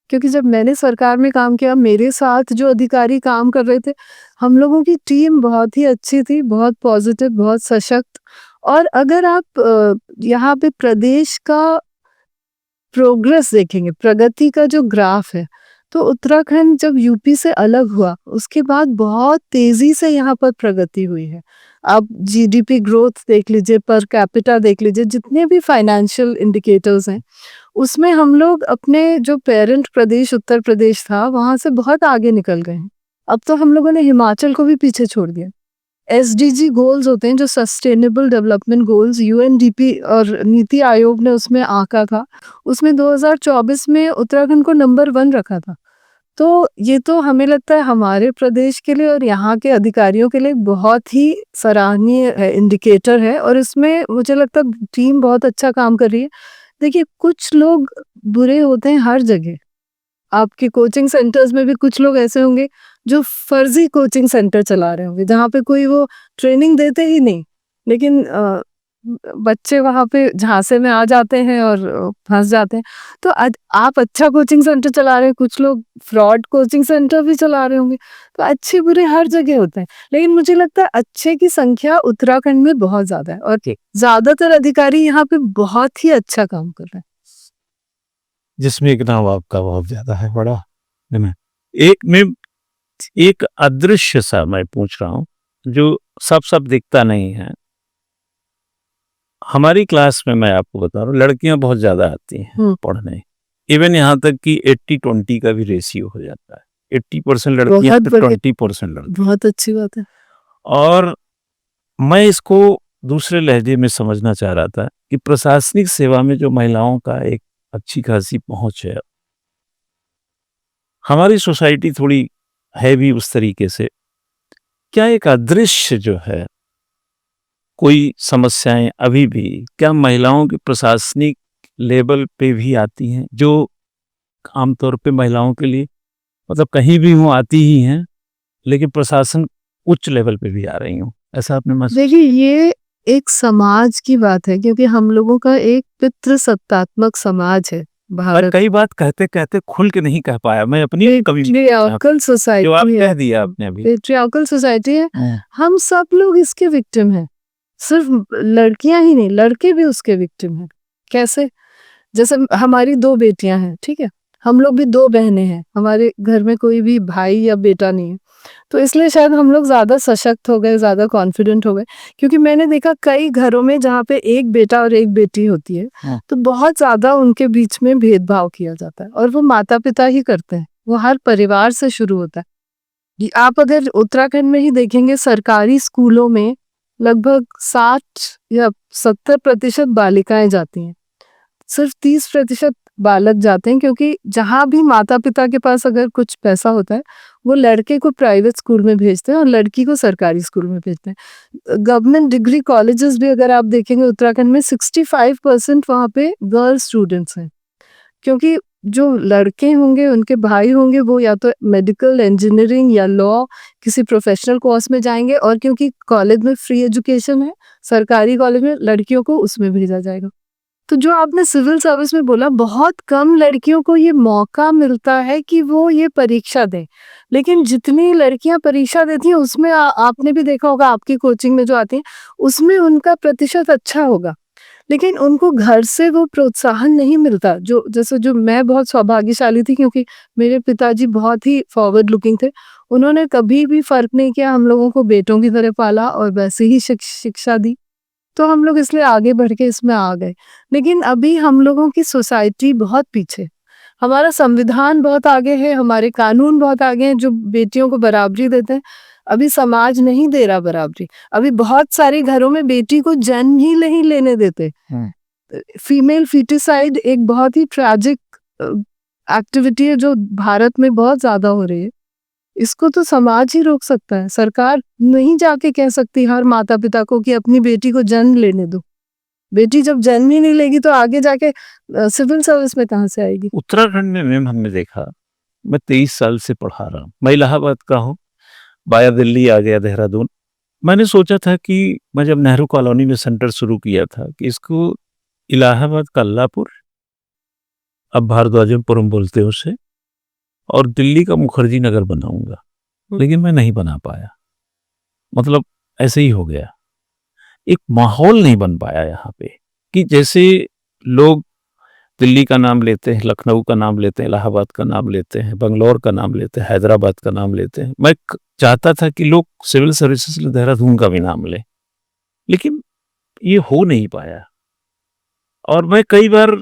क्योंकि जब मैंने सरकार में काम किया, मेरे साथ जो अधिकारी काम कर रहे थे, हम लोगों की टीम बहुत ही अच्छी थी, बहुत पॉजिटिव, बहुत सशक्त। और अगर आप यहाँ पे प्रदेश का प्रोग्रेस देखेंगे, प्रगति का जो ग्राफ है, तो उत्तराखंड जब यूपी से अलग हुआ, उसके बाद बहुत तेज़ी से यहाँ पर प्रगति हुई है। आप जीडीपी ग्रोथ देख लीजिए, पर कैपिटा देख लीजिए, जितने भी फाइनेंशियल इंडिकेटर्स हैं, उसमें हम लोग अपने जो पेरेंट प्रदेश उत्तर प्रदेश था, वहाँ से बहुत आगे निकल गए हैं। अब तो हम लोगों ने हिमाचल को भी पीछे छोड़ दिया। एसडीजी गोल्स होते हैं जो सस्टेनेबल डेवलपमेंट गोल्स, यूएनडीपी और नीति आयोग ने उसमें आंका था। उसमें 2024 में उत्तराखंड को नंबर 1 रखा था। तो ये तो हमें लगता है हमारे प्रदेश के लिए और यहाँ के अधिकारियों के लिए बहुत ही सराहनीय इंडिकेटर है, और इसमें मुझे लगता है टीम बहुत अच्छा काम कर रही है। देखिए, कुछ लोग बुरे होते हैं हर जगह। आपके कोचिंग सेंटर्स में भी कुछ लोग ऐसे होंगे जो फर्जी कोचिंग सेंटर चला रहे होंगे, जहाँ पे कोई वो ट्रेनिंग देते ही नहीं, लेकिन बच्चे वहाँ पे झांसे में आ जाते हैं और फंस जाते हैं। तो आप अच्छा कोचिंग सेंटर चला रहे हैं, कुछ लोग फ्रॉड कोचिंग सेंटर भी चला रहे होंगे। तो अच्छे बुरे हर जगह होते हैं, लेकिन मुझे लगता है अच्छे की संख्या उत्तराखंड में बहुत ज्यादा है, और ज्यादातर अधिकारी यहाँ पे बहुत ही अच्छा काम कर रहे हैं, जिसमें एक नाम आपका बहुत ज्यादा है, बड़ा है ना। एक अदृश्य सा मैं पूछ रहा हूँ, जो सब दिखता नहीं है। हमारी क्लास में मैं आपको बता रहा हूँ, लड़कियां बहुत ज्यादा आती हैं पढ़ने। इवन यहाँ तक कि 80-20 का भी रेशियो हो जाता है। 80% लड़कियां, 20% लड़के। बहुत अच्छी बात है। और मैं इसको दूसरे लहजे में समझना चाह रहा था कि प्रशासनिक सेवा में जो महिलाओं का एक अच्छी खासी पहुंच है, हमारी सोसाइटी थोड़ी है भी उस तरीके से। क्या एक अदृश्य जो है कोई समस्याएं अभी भी क्या महिलाओं के प्रशासनिक लेवल पे भी आती हैं, जो आमतौर पे महिलाओं के लिए मतलब कहीं भी हो आती ही हैं, लेकिन प्रशासन उच्च लेवल पे भी आ रही हूँ, ऐसा आपने महसूस? देखिए, ये एक समाज की बात है, क्योंकि हम लोगों का एक पितृसत्तात्मक समाज है मैं भारत। कई बात कहते कहते खुल के नहीं कह पाया, मैं अपनी कभी पेट्रियार्कल जो आप सोसाइटी कह है, दिया आपने अभी। पेट्रियार्कल सोसाइटी है। हम सब लोग इसके विक्टिम हैं, सिर्फ लड़कियां ही नहीं, लड़के भी उसके विक्टिम हैं। कैसे? जैसे हमारी 2 बेटियां हैं, ठीक है, हम लोग भी 2 बहनें हैं, हमारे घर में कोई भी भाई या बेटा नहीं है, तो इसलिए शायद हम लोग ज्यादा सशक्त हो गए, ज्यादा कॉन्फिडेंट हो गए। क्योंकि मैंने देखा कई घरों में जहाँ पे एक बेटा और एक बेटी होती है, तो बहुत ज्यादा उनके बीच में भेदभाव किया जाता है, और वो माता पिता ही करते हैं, वो हर परिवार से शुरू होता है। आप अगर उत्तराखंड में ही देखेंगे, सरकारी स्कूलों में लगभग 60 या 70% बालिकाएं जाती हैं, सिर्फ 30% बालक जाते हैं, क्योंकि जहाँ भी माता पिता के पास अगर कुछ पैसा होता है, वो लड़के को प्राइवेट स्कूल में भेजते हैं और लड़की को सरकारी स्कूल में भेजते हैं। गवर्नमेंट डिग्री कॉलेजेस भी अगर आप देखेंगे उत्तराखंड में, 65% वहाँ पे गर्ल स्टूडेंट्स हैं, क्योंकि जो लड़के होंगे, उनके भाई होंगे, वो या तो मेडिकल, इंजीनियरिंग या लॉ किसी प्रोफेशनल कोर्स में जाएंगे, और क्योंकि कॉलेज में फ्री एजुकेशन है, सरकारी कॉलेज में लड़कियों को उसमें भेजा जाएगा। तो जो आपने सिविल सर्विस में बोला, बहुत कम लड़कियों को ये मौका मिलता है कि वो ये परीक्षा दें, लेकिन जितनी लड़कियां परीक्षा देती हैं उसमें आपने भी देखा होगा, आपकी कोचिंग में जो आती हैं उसमें उनका प्रतिशत अच्छा होगा, लेकिन उनको घर से वो प्रोत्साहन नहीं मिलता। जो मैं बहुत सौभाग्यशाली थी, क्योंकि मेरे पिताजी बहुत ही फॉरवर्ड लुकिंग थे, उन्होंने कभी भी फर्क नहीं किया, हम लोगों को बेटों की तरह पाला और वैसे ही शिक्षा दी, तो हम लोग इसलिए आगे बढ़ के इसमें आ गए। लेकिन अभी हम लोगों की सोसाइटी बहुत पीछे, हमारा संविधान बहुत आगे है, हमारे कानून बहुत आगे हैं जो बेटियों को बराबरी देते हैं, अभी समाज नहीं दे रहा बराबरी। अभी बहुत सारे घरों में बेटी को जन्म ही नहीं लेने देते। फीमेल फीटिसाइड एक बहुत ही ट्रैजिक एक्टिविटी है जो भारत में बहुत ज्यादा हो रही है। इसको तो समाज ही रोक सकता है, सरकार नहीं जाके कह सकती हर माता पिता को कि अपनी बेटी को जन्म लेने दो। बेटी जब जन्म ही नहीं लेगी तो आगे जाके सिविल सर्विस में कहाँ से आएगी? उत्तराखंड में मैम हमने देखा, मैं 23 साल से पढ़ा रहा हूँ, मैं इलाहाबाद का हूँ, वाया दिल्ली आ गया देहरादून। मैंने सोचा था कि मैं जब नेहरू कॉलोनी में सेंटर शुरू किया था कि इसको इलाहाबाद का अल्लाहपुर, अब भारद्वाजपुरम बोलते हैं उसे, और दिल्ली का मुखर्जी नगर बनाऊंगा, लेकिन मैं नहीं बना पाया, मतलब ऐसे ही हो गया। एक माहौल नहीं बन पाया यहाँ पे कि जैसे लोग दिल्ली का नाम लेते हैं, लखनऊ का नाम लेते हैं, इलाहाबाद का नाम लेते हैं, बंगलौर का नाम लेते हैं, हैदराबाद का नाम लेते हैं। मैं चाहता था कि लोग सिविल सर्विसेज देहरादून का भी नाम लें, लेकिन ये हो नहीं पाया। और मैं कई बार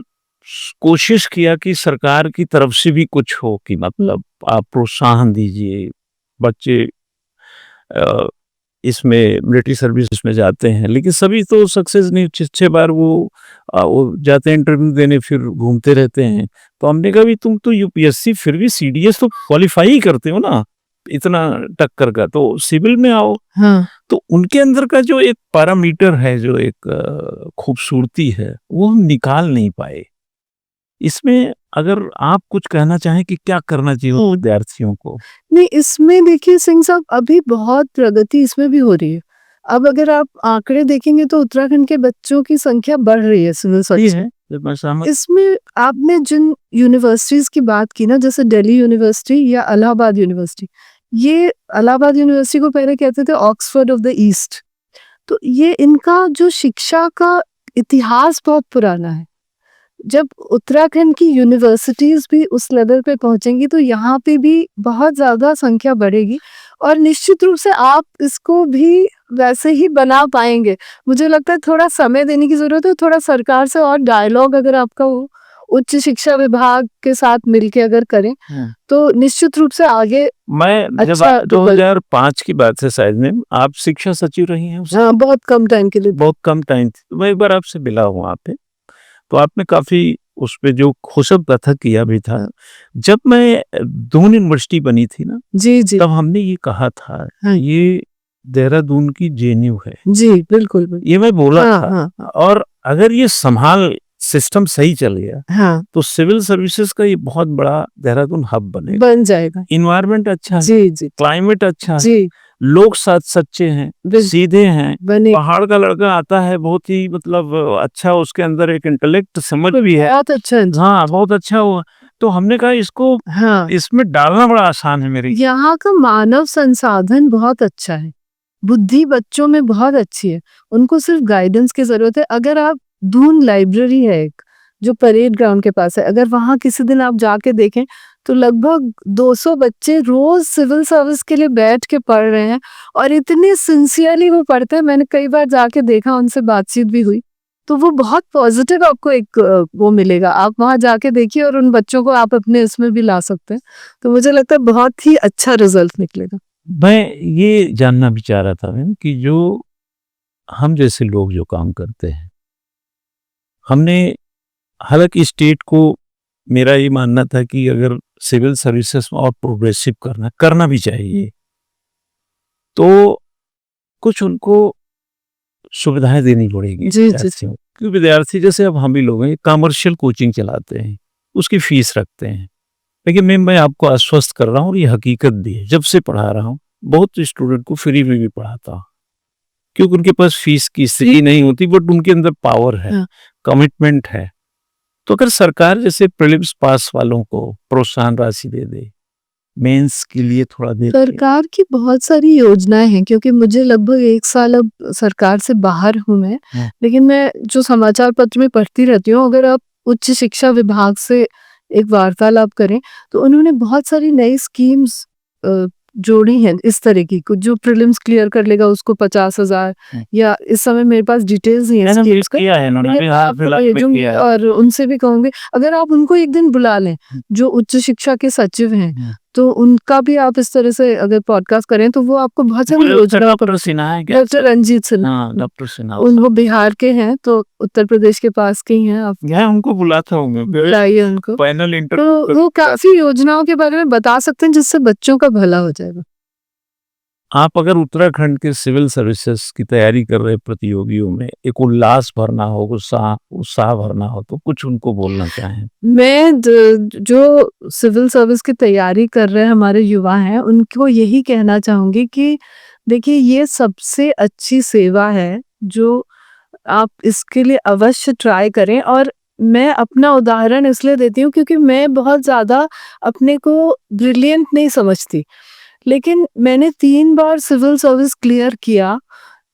कोशिश किया कि सरकार की तरफ से भी कुछ हो, कि मतलब आप प्रोत्साहन दीजिए, बच्चे इसमें मिलिट्री सर्विस में जाते हैं, लेकिन सभी तो सक्सेस नहीं, 6 बार वो जाते हैं इंटरव्यू देने, फिर घूमते रहते हैं। तो हमने कहा भी तुम तो यूपीएससी फिर भी सीडीएस तो क्वालिफाई ही करते हो ना, इतना टक्कर का, तो सिविल में आओ। हाँ तो उनके अंदर का जो एक पैरामीटर है, जो एक खूबसूरती है, वो हम निकाल नहीं पाए। इसमें अगर आप कुछ कहना चाहें कि क्या करना चाहिए विद्यार्थियों को? नहीं, इसमें देखिए सिंह साहब, अभी बहुत प्रगति इसमें भी हो रही है। अब अगर आप आंकड़े देखेंगे तो उत्तराखंड के बच्चों की संख्या बढ़ रही है सिविल सर्विस में। मैं सहमत। इसमें आपने जिन यूनिवर्सिटीज की बात की ना, जैसे दिल्ली यूनिवर्सिटी या इलाहाबाद यूनिवर्सिटी, ये इलाहाबाद यूनिवर्सिटी को पहले कहते थे ऑक्सफोर्ड ऑफ द ईस्ट। तो ये इनका जो शिक्षा का इतिहास बहुत पुराना है। जब उत्तराखंड की यूनिवर्सिटीज भी उस लेवल पे पहुंचेंगी तो यहाँ पे भी बहुत ज्यादा संख्या बढ़ेगी, और निश्चित रूप से आप इसको भी वैसे ही बना पाएंगे। मुझे लगता है थोड़ा समय देने की जरूरत है, थोड़ा सरकार से और डायलॉग अगर आपका वो उच्च शिक्षा विभाग के साथ मिलके अगर करें तो निश्चित रूप से आगे। मैं जब अच्छा, 2005 की बात है शायद में, आप शिक्षा सचिव रही हैं हाँ, बहुत कम टाइम के लिए। बहुत कम टाइम थी, तो मैं एक बार आपसे मिला हूँ वहाँ पे, तो आपने काफी उस पे जो खुशब कथा किया भी था। जब मैं दून यूनिवर्सिटी बनी थी ना, जी जी तब हमने ये कहा था, हाँ। ये देहरादून की जेएनयू है, जी बिल्कुल बिल्कुल। ये मैं बोला हाँ, था। हाँ, और अगर ये संभाल सिस्टम सही चल गया हाँ, तो सिविल सर्विसेज का ये बहुत बड़ा देहरादून हब बनेगा। बन जाएगा। इन्वायरमेंट अच्छा है, जी जी क्लाइमेट अच्छा है, जी, लोग सच्चे हैं, बिल्कुल। सीधे हैं, बने पहाड़ का लड़का आता है, बहुत ही मतलब अच्छा, उसके अंदर एक इंटेलेक्ट समझ भी है। बहुत अच्छा है। हाँ, बहुत अच्छा हुआ। तो हमने कहा इसको हाँ, इसमें डालना बड़ा आसान है मेरे। यहाँ का मानव संसाधन बहुत अच्छा है, बुद्धि बच्चों में बहुत अच्छी है, उनको सिर्फ गाइडेंस की जरूरत है। अगर आप दून लाइब्रेरी है एक, जो परेड ग्राउंड के पास है, अगर वहां किसी दिन आप जाके देखें तो लगभग 200 बच्चे रोज सिविल सर्विस के लिए बैठ के पढ़ रहे हैं, और इतनी सिंसियरली वो पढ़ते हैं। मैंने कई बार जाके देखा, उनसे बातचीत भी हुई, तो वो बहुत पॉजिटिव आपको एक वो मिलेगा। आप वहां जाके देखिए और उन बच्चों को आप अपने इसमें भी ला सकते हैं, तो मुझे लगता है बहुत ही अच्छा रिजल्ट निकलेगा। मैं ये जानना भी चाह रहा था मैम कि जो हम जैसे लोग जो काम करते हैं, हमने हालांकि स्टेट को, मेरा ये मानना था कि अगर सिविल सर्विसेज में और प्रोग्रेसिव करना भी चाहिए, तो कुछ उनको सुविधाएं देनी पड़ेगी जी जी विद्यार्थियों को। क्योंकि विद्यार्थी जैसे अब हम ही लोग हैं, कमर्शियल कोचिंग चलाते हैं, उसकी फीस रखते हैं। लेकिन मैं आपको आश्वस्त कर रहा हूँ, ये हकीकत भी है, जब से पढ़ा रहा हूँ बहुत स्टूडेंट को फ्री में भी पढ़ाता हूँ, क्योंकि उनके पास फीस की स्थिति नहीं होती, बट उनके अंदर पावर है, हाँ। कमिटमेंट है। तो अगर सरकार जैसे प्रीलिम्स पास वालों को प्रोत्साहन राशि दे दे, मेंस के लिए थोड़ा दे दे। सरकार की बहुत सारी योजनाएं हैं, क्योंकि मुझे लगभग 1 साल अब सरकार से बाहर हूँ मैं, लेकिन मैं जो समाचार पत्र में पढ़ती रहती हूँ, अगर आप उच्च शिक्षा विभाग से एक वार्तालाप करें तो उन्होंने बहुत सारी नई स्कीम्स जोड़ी हैं इस तरह की। कुछ जो प्रीलिम्स क्लियर कर लेगा उसको 50,000, या इस समय मेरे पास डिटेल्स नहीं है स्कीम्स का, किया है इन्होंने, मैं बिहार आपको फिलहाल में भेजूंगी किया है। और उनसे भी कहूंगी अगर आप उनको एक दिन बुला लें, जो उच्च शिक्षा के सचिव हैं, तो उनका भी आप इस तरह से अगर पॉडकास्ट करें तो वो आपको बहुत सारी योजना। डॉक्टर सिन्हा है क्या? डॉक्टर रंजीत सिन्हा, हाँ, डॉक्टर सिन्हा। वो बिहार के हैं, तो उत्तर प्रदेश के पास के ही हैं। आप यहाँ उनको बुलाता हूँ मैं, बुलाइए उनको, पैनल तो इंटरव्यू। वो काफी योजनाओं के बारे में बता सकते हैं जिससे बच्चों का भला हो जाएगा। आप अगर उत्तराखंड के सिविल सर्विसेज की तैयारी कर रहे प्रतियोगियों में एक उल्लास भरना हो, उत्साह भरना हो, तो कुछ उनको बोलना चाहें? मैं जो सिविल सर्विस की तैयारी कर रहे हैं हमारे युवा हैं, उनको यही कहना चाहूंगी कि देखिए, ये सबसे अच्छी सेवा है, जो आप इसके लिए अवश्य ट्राई करें। और मैं अपना उदाहरण इसलिए देती हूँ क्योंकि मैं बहुत ज़्यादा अपने को ब्रिलियंट नहीं समझती, लेकिन मैंने 3 बार सिविल सर्विस क्लियर किया,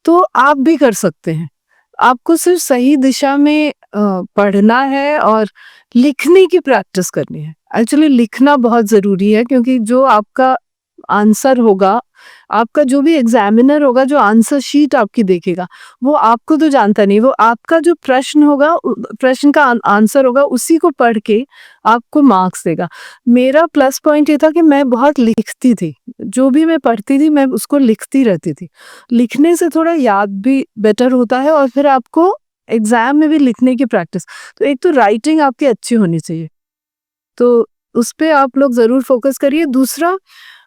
तो आप भी कर सकते हैं। आपको सिर्फ सही दिशा में पढ़ना है और लिखने की प्रैक्टिस करनी है। एक्चुअली लिखना बहुत ज़रूरी है, क्योंकि जो आपका आंसर होगा आपका जो भी एग्जामिनर होगा, जो आंसर शीट आपकी देखेगा, वो आपको तो जानता नहीं, वो आपका जो प्रश्न होगा, प्रश्न का आंसर होगा, उसी को पढ़ के आपको मार्क्स देगा। मेरा प्लस पॉइंट ये था कि मैं बहुत लिखती थी, जो भी मैं पढ़ती थी मैं उसको लिखती रहती थी। लिखने से थोड़ा याद भी बेटर होता है और फिर आपको एग्जाम में भी लिखने की प्रैक्टिस। तो एक तो राइटिंग आपकी अच्छी होनी चाहिए, तो उस पे आप लोग ज़रूर फोकस करिए। दूसरा,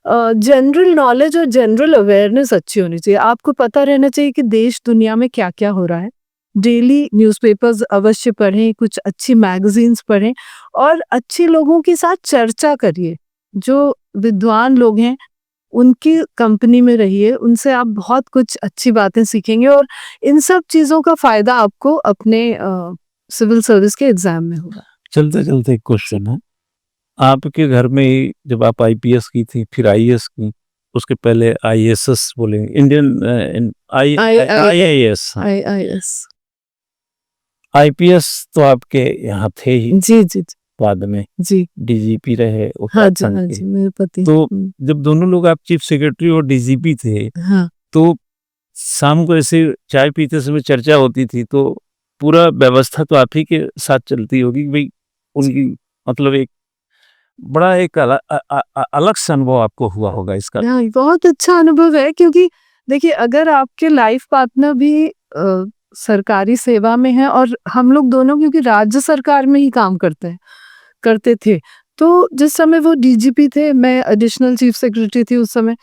जनरल नॉलेज और जनरल अवेयरनेस अच्छी होनी चाहिए। आपको पता रहना चाहिए कि देश दुनिया में क्या क्या हो रहा है। डेली न्यूज़पेपर्स अवश्य पढ़ें, कुछ अच्छी मैगजीन्स पढ़ें और अच्छे लोगों के साथ चर्चा करिए। जो विद्वान लोग हैं उनकी कंपनी में रहिए, उनसे आप बहुत कुछ अच्छी बातें सीखेंगे और इन सब चीज़ों का फ़ायदा आपको अपने सिविल सर्विस के एग्ज़ाम में होगा। चलते चलते एक क्वेश्चन है, आपके घर में ही जब आप आईपीएस की थी, फिर आईएएस की, उसके पहले आईएएस बोले, इंडियन आईएएस, IIS। आईपीएस तो आपके यहाँ थे ही, जी, जी, जी। बाद में जी। डीजीपी रहे हाँ जी, उत्तराखंड हाँ के। जी, मेरे पति। तो जब दोनों लोग आप चीफ सेक्रेटरी और डीजीपी थे, हाँ। तो शाम को ऐसे चाय पीते समय चर्चा होती थी, तो पूरा व्यवस्था तो आप ही के साथ चलती होगी कि भाई उनकी मतलब एक बड़ा एक अलग सा अनुभव आपको हुआ होगा इसका। हाँ, बहुत अच्छा अनुभव है क्योंकि देखिए अगर आपके लाइफ पार्टनर भी सरकारी सेवा में है और हम लोग दोनों क्योंकि राज्य सरकार में ही काम करते थे, तो जिस समय वो डीजीपी थे, मैं एडिशनल चीफ सेक्रेटरी थी उस समय,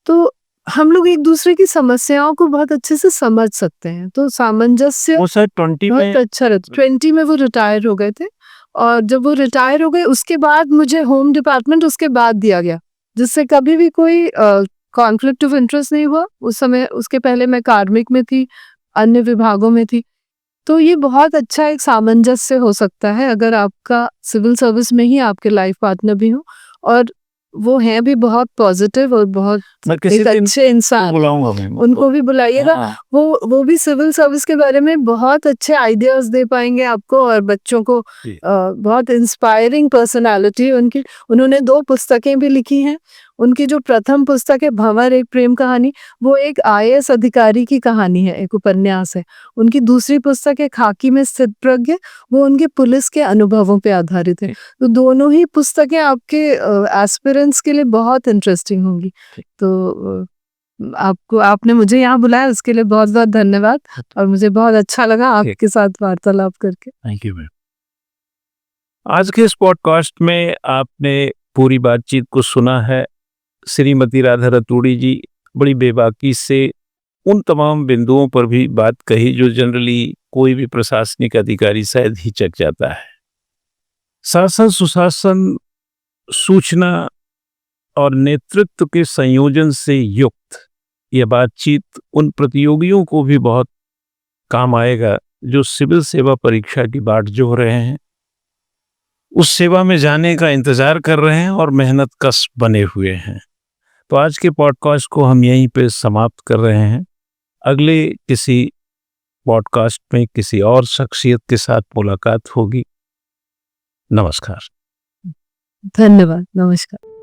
तो हम लोग एक दूसरे की समस्याओं को बहुत अच्छे से समझ सकते हैं, तो सामंजस्य वो शायद 20 बहुत में अच्छा रहता। 20 में वो रिटायर हो गए थे और जब वो रिटायर हो गए उसके बाद मुझे होम डिपार्टमेंट उसके बाद दिया गया, जिससे कभी भी कोई कॉन्फ्लिक्ट ऑफ इंटरेस्ट नहीं हुआ। उस समय उसके पहले मैं कार्मिक में थी, अन्य विभागों में थी, तो ये बहुत अच्छा एक सामंजस्य हो सकता है अगर आपका सिविल सर्विस में ही आपके लाइफ पार्टनर भी हो और वो हैं भी बहुत पॉजिटिव और बहुत मैं किसी एक दिन अच्छे इंसान, बुलाऊंगा मैं उनको भी बुलाइएगा। हाँ। वो भी सिविल सर्विस के बारे में बहुत अच्छे आइडियाज दे पाएंगे आपको और बच्चों को जी। बहुत इंस्पायरिंग पर्सनालिटी उनकी। उन्होंने 2 पुस्तकें भी लिखी हैं। उनकी जो प्रथम पुस्तक है भंवर एक प्रेम कहानी, वो एक आईएएस अधिकारी की कहानी है, एक उपन्यास है। उनकी दूसरी पुस्तक है खाकी में स्थित प्रज्ञ, वो उनके पुलिस के अनुभवों पे आधारित है। तो दोनों ही पुस्तकें आपके एस्पिरेंट्स के लिए बहुत इंटरेस्टिंग होंगी। तो आपको आपने मुझे यहाँ बुलाया उसके लिए बहुत बहुत धन्यवाद और मुझे बहुत अच्छा लगा आपके साथ वार्तालाप करके। Thank you ma'am. आज के इस पॉडकास्ट में आपने पूरी बातचीत को सुना है। श्रीमती राधा रतूड़ी जी बड़ी बेबाकी से उन तमाम बिंदुओं पर भी बात कही जो जनरली कोई भी प्रशासनिक अधिकारी शायद हिचक जाता है। शासन सुशासन, सूचना और नेतृत्व के संयोजन से युक्त यह बातचीत उन प्रतियोगियों को भी बहुत काम आएगा जो सिविल सेवा परीक्षा की बाट जोह रहे हैं, उस सेवा में जाने का इंतजार कर रहे हैं और मेहनत कश बने हुए हैं। तो आज के पॉडकास्ट को हम यहीं पे समाप्त कर रहे हैं। अगले किसी पॉडकास्ट में किसी और शख्सियत के साथ मुलाकात होगी। नमस्कार। धन्यवाद। नमस्कार।